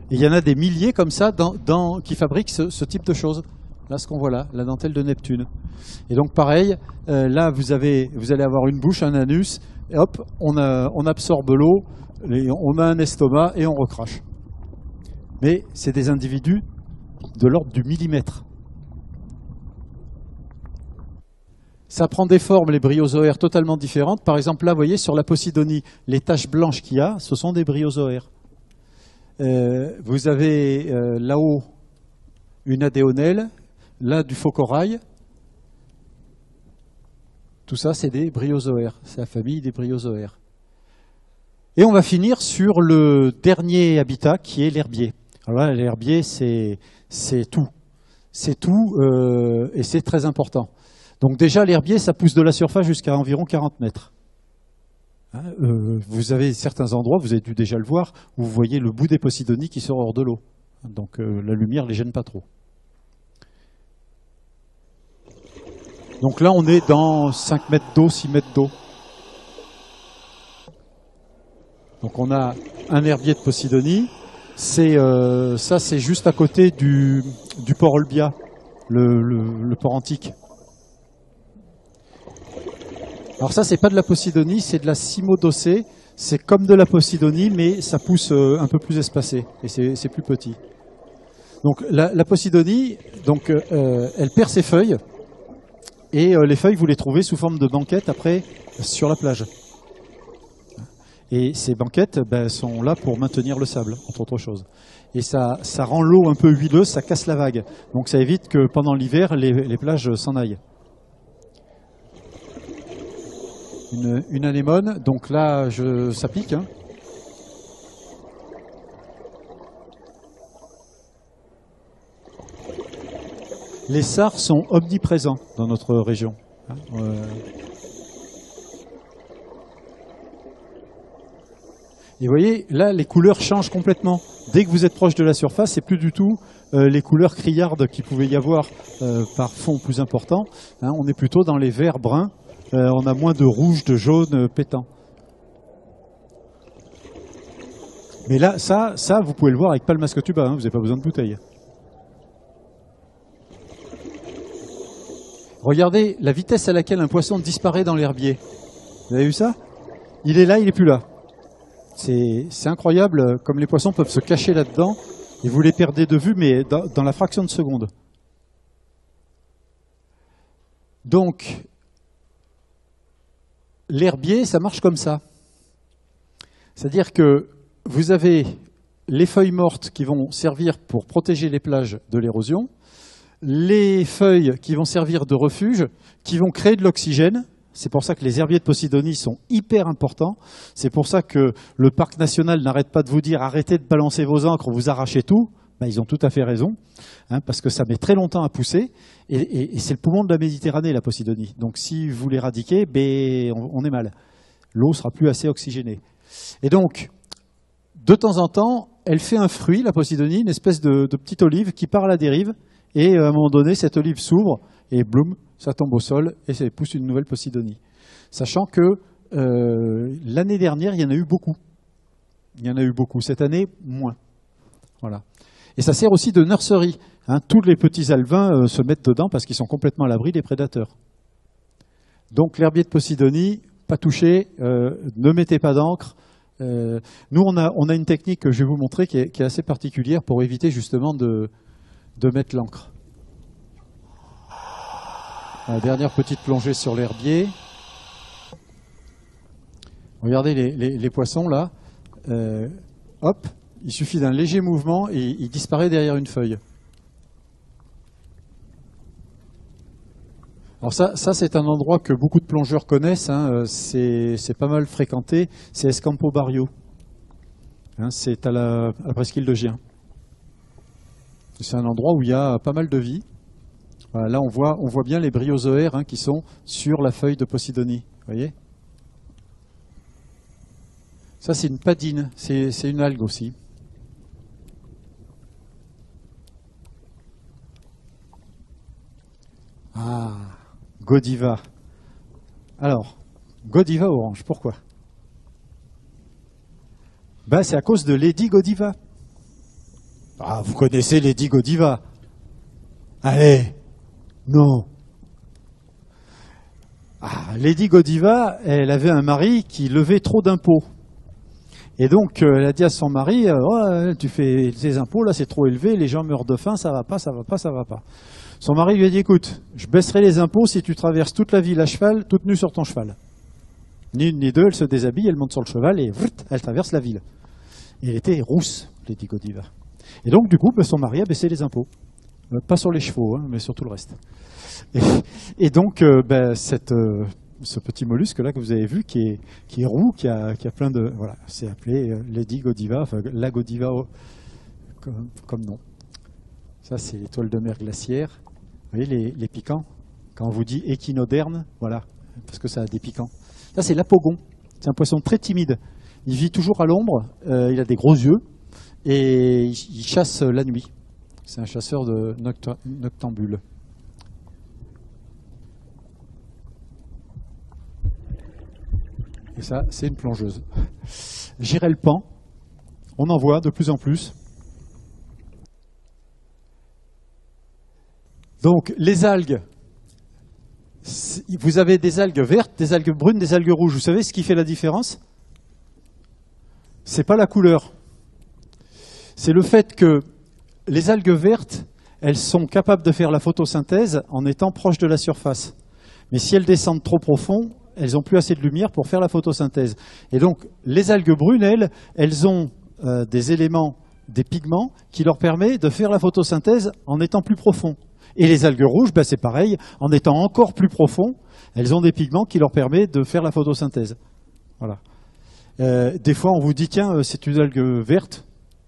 Et il y en a des milliers comme ça qui fabriquent ce type de choses. Là, ce qu'on voit là, la dentelle de Neptune. Et donc pareil, là vous allez avoir une bouche, un anus, et hop, on absorbe l'eau, on a un estomac et on recrache. Mais c'est des individus de l'ordre du millimètre. Ça prend des formes, les bryozoaires, totalement différentes. Par exemple, là, vous voyez, sur la Posidonie, les taches blanches qu'il y a, ce sont des bryozoaires. Vous avez là-haut une adéonelle, là du faux corail. Tout ça, c'est des bryozoaires. C'est la famille des bryozoaires. Et on va finir sur le dernier habitat, qui est l'herbier. Alors là, l'herbier, c'est tout. C'est tout, et c'est très important. Donc déjà, l'herbier, ça pousse de la surface jusqu'à environ 40 mètres. Hein, vous avez certains endroits, vous avez dû déjà le voir, où vous voyez le bout des Posidonies qui sort hors de l'eau. Donc la lumière ne les gêne pas trop. Donc là, on est dans 5 mètres d'eau, 6 mètres d'eau. Donc on a un herbier de Posidonie. Ça, c'est juste à côté du port Olbia, le port antique. Alors ça, c'est pas de la Posidonie, c'est de la Cymodocée. C'est comme de la Posidonie, mais ça pousse un peu plus espacé et c'est plus petit. Donc la Posidonie, donc elle perd ses feuilles et les feuilles, vous les trouvez sous forme de banquettes après sur la plage. Et ces banquettes sont là pour maintenir le sable, entre autres choses. Et ça rend l'eau un peu huileuse, ça casse la vague. Donc ça évite que pendant l'hiver, les plages s'en aillent. Une anémone, donc là, ça pique. Hein. Les sars sont omniprésents dans notre région. Hein. Et vous voyez, là, les couleurs changent complètement. Dès que vous êtes proche de la surface, c'est plus du tout les couleurs criardes qu'il pouvait y avoir par fond plus important. Hein, on est plutôt dans les verts bruns. On a moins de rouge, de jaune pétant. Mais là, ça, vous pouvez le voir avec Palmascotuba, hein, vous n'avez pas besoin de bouteille. Regardez la vitesse à laquelle un poisson disparaît dans l'herbier. Vous avez vu ça? Il est là, il n'est plus là. C'est incroyable comme les poissons peuvent se cacher là-dedans et vous les perdez de vue, mais dans la fraction de seconde. Donc, l'herbier, ça marche comme ça. C'est-à-dire que vous avez les feuilles mortes qui vont servir pour protéger les plages de l'érosion, les feuilles qui vont servir de refuge, qui vont créer de l'oxygène. C'est pour ça que les herbiers de Posidonie sont hyper importants. C'est pour ça que le parc national n'arrête pas de vous dire arrêtez de balancer vos ancres, vous arrachez tout. Ben, ils ont tout à fait raison, hein, parce que ça met très longtemps à pousser. Et c'est le poumon de la Méditerranée, la Posidonie. Donc si vous l'éradiquez, ben, on est mal. L'eau sera plus assez oxygénée. Et donc, de temps en temps, elle fait un fruit, la Posidonie, une espèce de petite olive qui part à la dérive. Et à un moment donné, cette olive s'ouvre et bloum, ça tombe au sol et ça pousse une nouvelle Posidonie. Sachant que l'année dernière, il y en a eu beaucoup. Il y en a eu beaucoup. Cette année, moins. Voilà. Et ça sert aussi de nurserie. Hein. Tous les petits alevins se mettent dedans parce qu'ils sont complètement à l'abri des prédateurs. Donc l'herbier de Posidonie, pas touché, ne mettez pas d'encre. Nous, on a une technique que je vais vous montrer qui est assez particulière pour éviter justement de mettre l'encre. La dernière petite plongée sur l'herbier. Regardez les poissons là. Hop, il suffit d'un léger mouvement et il disparaît derrière une feuille. Alors ça c'est un endroit que beaucoup de plongeurs connaissent. Hein, c'est pas mal fréquenté. C'est Escampo Barrio. Hein, c'est à la presqu'île de Gien. C'est un endroit où il y a pas mal de vie. Voilà, là, on voit bien les bryozoaires hein, qui sont sur la feuille de Posidonie. Vous voyez? Ça, c'est une padine. C'est une algue aussi. Ah, Godiva. Alors, Godiva orange, pourquoi? Ben, c'est à cause de Lady Godiva. Ah, vous connaissez Lady Godiva. Allez, non. Ah, Lady Godiva, elle avait un mari qui levait trop d'impôts. Et donc, elle a dit à son mari, oh, tu fais tes impôts, là c'est trop élevé, les gens meurent de faim, ça va pas, ça va pas, ça va pas. Son mari lui a dit, écoute, je baisserai les impôts si tu traverses toute la ville à cheval, toute nue sur ton cheval. Ni une ni deux, elle se déshabille, elle monte sur le cheval et elle traverse la ville. Et elle était rousse, Lady Godiva. Et donc, du coup, son mari a baissé les impôts. Pas sur les chevaux, hein, mais sur tout le reste. Et donc, ce petit mollusque là que vous avez vu, qui est roux, qui a plein de... Voilà, c'est appelé Lady Godiva, enfin la Godiva comme nom. Ça, c'est l'étoile de mer glaciaire. Vous voyez les piquants? Quand on vous dit échinoderne, voilà, parce que ça a des piquants. Ça, c'est l'apogon. C'est un poisson très timide. Il vit toujours à l'ombre, il a des gros yeux, et il chasse la nuit. C'est un chasseur de noctambules. Et ça, c'est une plongeuse. Girelle-pan, on en voit de plus en plus. Donc, les algues. Vous avez des algues vertes, des algues brunes, des algues rouges. Vous savez ce qui fait la différence? C'est pas la couleur. C'est le fait que les algues vertes, elles sont capables de faire la photosynthèse en étant proches de la surface. Mais si elles descendent trop profond, elles n'ont plus assez de lumière pour faire la photosynthèse. Et donc, les algues brunes, elles ont des éléments, des pigments, qui leur permettent de faire la photosynthèse en étant plus profond. Et les algues rouges, c'est pareil, en étant encore plus profond, elles ont des pigments qui leur permettent de faire la photosynthèse. Voilà. Des fois, on vous dit, tiens, c'est une algue verte.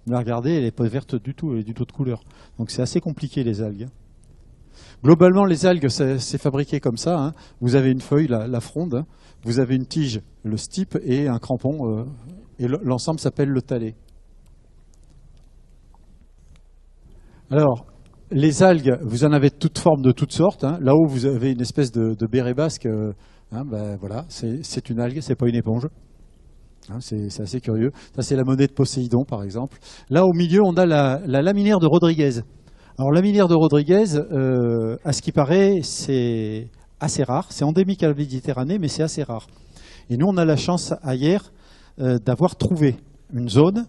Mais regardez, elle n'est pas verte du tout, elle est d'une autre couleur. Donc c'est assez compliqué, les algues. Globalement, les algues, c'est fabriqué comme ça. Hein. Vous avez une feuille, la fronde, hein. Vous avez une tige, le stipe, et un crampon. Et l'ensemble s'appelle le thalé. Alors, les algues, vous en avez de toutes formes, de toutes sortes. Hein. Là-haut, vous avez une espèce de béret basque. Voilà, c'est une algue, c'est pas une éponge. Hein, c'est assez curieux. Ça, c'est la monnaie de Poséidon, par exemple. Là, au milieu, on a la laminaire de Rodriguez. Alors, la laminaire de Rodriguez, à ce qui paraît, c'est assez rare. C'est endémique à la Méditerranée, mais c'est assez rare. Et nous, on a la chance, hier, d'avoir trouvé une zone,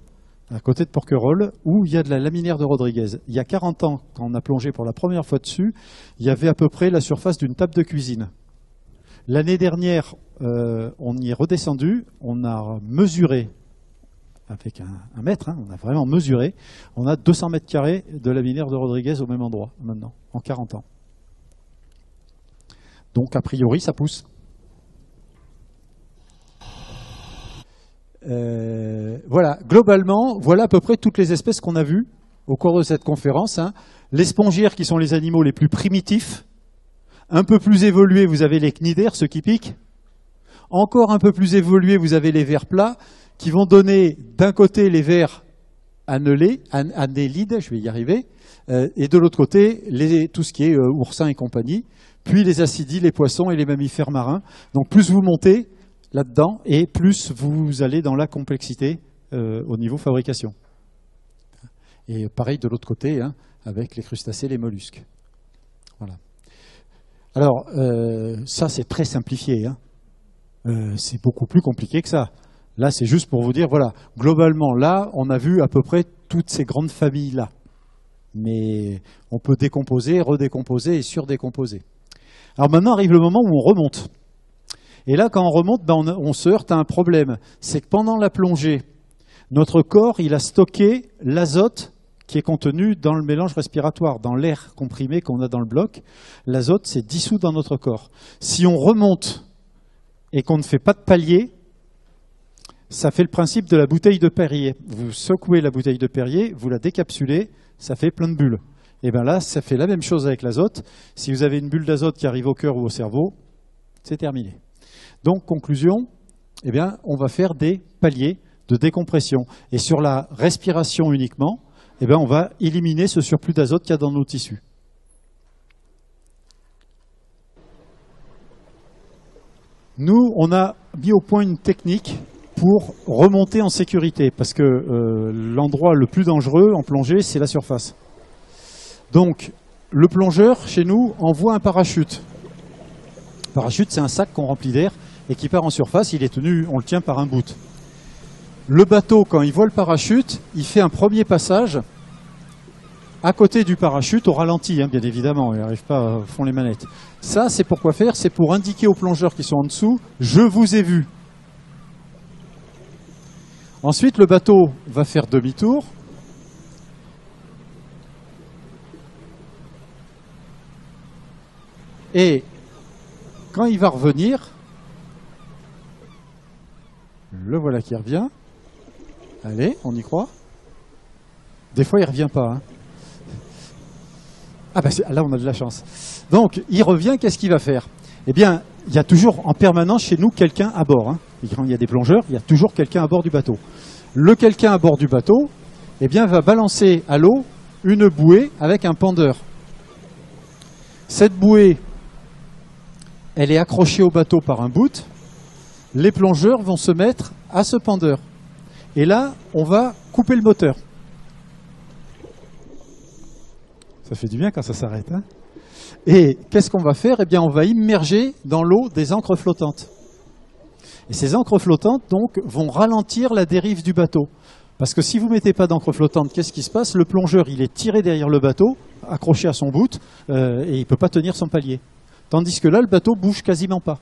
à côté de Porquerolles, où il y a de la laminaire de Rodriguez. Il y a 40 ans, quand on a plongé pour la première fois dessus, il y avait à peu près la surface d'une table de cuisine. L'année dernière, on y est redescendu, on a mesuré, avec un mètre, hein, on a vraiment mesuré, on a 200 mètres carrés de laminaire de Rodriguez au même endroit, maintenant, en 40 ans. Donc, a priori, ça pousse. Voilà, globalement, voilà à peu près toutes les espèces qu'on a vues au cours de cette conférence. Hein. Les spongiaires, qui sont les animaux les plus primitifs. Un peu plus évolués, vous avez les cnidaires, ceux qui piquent. Encore un peu plus évolués, vous avez les vers plats, qui vont donner d'un côté les vers annélides, je vais y arriver, et de l'autre côté, tout ce qui est oursins et compagnie, puis les acidies, les poissons et les mammifères marins. Donc plus vous montez là-dedans, et plus vous allez dans la complexité au niveau fabrication. Et pareil de l'autre côté, hein, avec les crustacés, les mollusques. Voilà. Alors, ça c'est très simplifié. Hein. C'est beaucoup plus compliqué que ça. Là, c'est juste pour vous dire, voilà, globalement, là, on a vu à peu près toutes ces grandes familles-là. Mais on peut décomposer, redécomposer et surdécomposer. Alors maintenant arrive le moment où on remonte. Et là, quand on remonte, on se heurte à un problème. C'est que pendant la plongée, notre corps, il a stocké l'azote qui est contenu dans le mélange respiratoire, dans l'air comprimé qu'on a dans le bloc. L'azote s'est dissous dans notre corps. Si on remonte et qu'on ne fait pas de palier, ça fait le principe de la bouteille de Perrier. Vous secouez la bouteille de Perrier, vous la décapsulez, ça fait plein de bulles. Et bien là, ça fait la même chose avec l'azote. Si vous avez une bulle d'azote qui arrive au cœur ou au cerveau, c'est terminé. Donc, conclusion, eh bien, on va faire des paliers de décompression. Et sur la respiration uniquement, eh bien, on va éliminer ce surplus d'azote qu'il y a dans nos tissus. Nous, on a mis au point une technique pour remonter en sécurité, parce que l'endroit le plus dangereux en plongée, c'est la surface. Donc, le plongeur, chez nous, envoie un parachute. Le parachute, c'est un sac qu'on remplit d'air et qui part en surface, il est tenu, on le tient par un bout. Le bateau, quand il voit le parachute, il fait un premier passage à côté du parachute, au ralenti, hein, bien évidemment, il n'arrive pas à fond les manettes. Ça, c'est pour quoi faire? C'est pour indiquer aux plongeurs qui sont en dessous, je vous ai vu. Ensuite, le bateau va faire demi-tour. Et quand il va revenir, le voilà qui revient. Allez, on y croit. Des fois, il ne revient pas. Hein. Ah ben là, on a de la chance. Donc, il revient, qu'est-ce qu'il va faire? Eh bien, il y a toujours en permanence chez nous quelqu'un à bord. Hein. Et quand il y a des plongeurs, il y a toujours quelqu'un à bord du bateau. Le quelqu'un à bord du bateau, eh bien, va balancer à l'eau une bouée avec un pendeur. Cette bouée, elle est accrochée au bateau par un bout. Les plongeurs vont se mettre à ce pendeur. Et là, on va couper le moteur. Ça fait du bien quand ça s'arrête. Hein. Et qu'est-ce qu'on va faire? Eh bien, on va immerger dans l'eau des ancres flottantes. Et ces ancres flottantes, donc, vont ralentir la dérive du bateau. Parce que si vous ne mettez pas d'encre flottante, qu'est-ce qui se passe? Le plongeur, il est tiré derrière le bateau, accroché à son bout, et il ne peut pas tenir son palier. Tandis que là, le bateau bouge quasiment pas.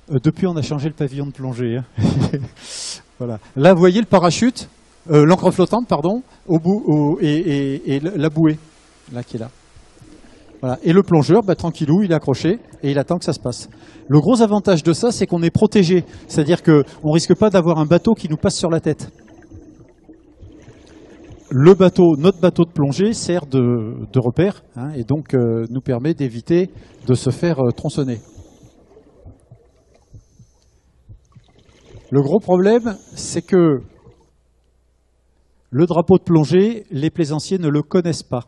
Depuis, on a changé le pavillon de plongée. Hein. Voilà. Là, vous voyez le parachute, l'encre flottante, pardon, au bout, et la bouée, là qui est là. Voilà. Et le plongeur, bah, tranquillou, il est accroché et il attend que ça se passe. Le gros avantage de ça, c'est qu'on est protégé. C'est-à-dire qu'on ne risque pas d'avoir un bateau qui nous passe sur la tête. Le bateau, notre bateau de plongée sert de repère, hein, et donc nous permet d'éviter de se faire tronçonner. Le gros problème, c'est que le drapeau de plongée, les plaisanciers ne le connaissent pas.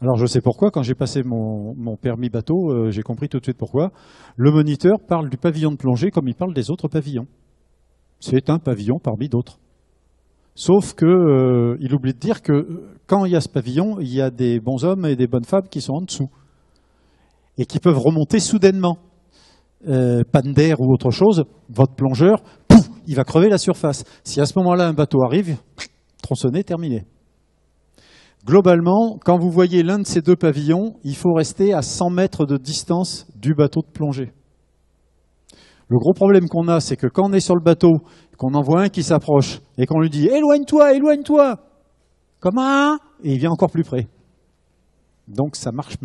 Alors je sais pourquoi, quand j'ai passé mon permis bateau, j'ai compris tout de suite pourquoi. Le moniteur parle du pavillon de plongée comme il parle des autres pavillons. C'est un pavillon parmi d'autres. Sauf que il oublie de dire que quand il y a ce pavillon, il y a des bons hommes et des bonnes femmes qui sont en dessous. Et qui peuvent remonter soudainement. Panne d'air ou autre chose, votre plongeur, pouf, il va crever la surface. Si à ce moment-là un bateau arrive, tronçonné, terminé. Globalement, quand vous voyez l'un de ces deux pavillons, il faut rester à 100 mètres de distance du bateau de plongée. Le gros problème qu'on a, c'est que quand on est sur le bateau, qu'on en voit un qui s'approche et qu'on lui dit « Éloigne-toi, éloigne-toi !» Comment? Et il vient encore plus près. Donc ça marche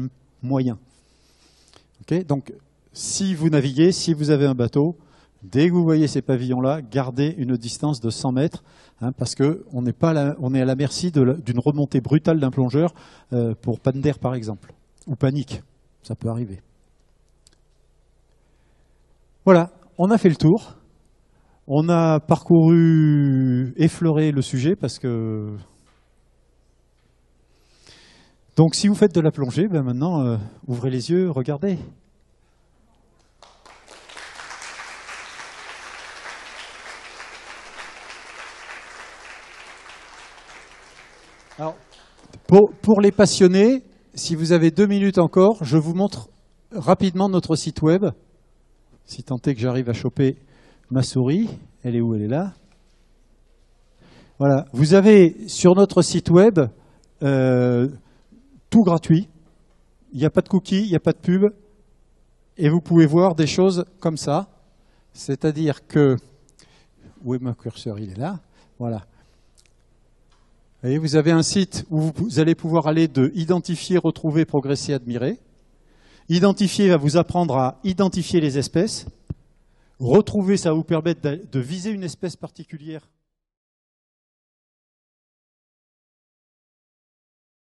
moyen. Okay, donc si vous naviguez, si vous avez un bateau, dès que vous voyez ces pavillons-là, gardez une distance de 100 mètres, hein, parce qu'on est à la merci d'une remontée brutale d'un plongeur pour panne d'air par exemple, ou panique, ça peut arriver. Voilà, on a fait le tour, on a parcouru, effleuré le sujet, parce que... Donc si vous faites de la plongée, ben maintenant, ouvrez les yeux, regardez. Alors, pour les passionnés, si vous avez 2 minutes encore, je vous montre rapidement notre site web. Si tant est que j'arrive à choper ma souris. Elle est où? Elle est là. Voilà. Vous avez sur notre site web tout gratuit. Il n'y a pas de cookies, il n'y a pas de pub. Et vous pouvez voir des choses comme ça. C'est-à-dire que... Où est mon curseur? Il est là. Voilà. Et vous avez un site où vous allez pouvoir aller de identifier, retrouver, progresser, admirer. Identifier va vous apprendre à identifier les espèces. Retrouver, ça va vous permettre de viser une espèce particulière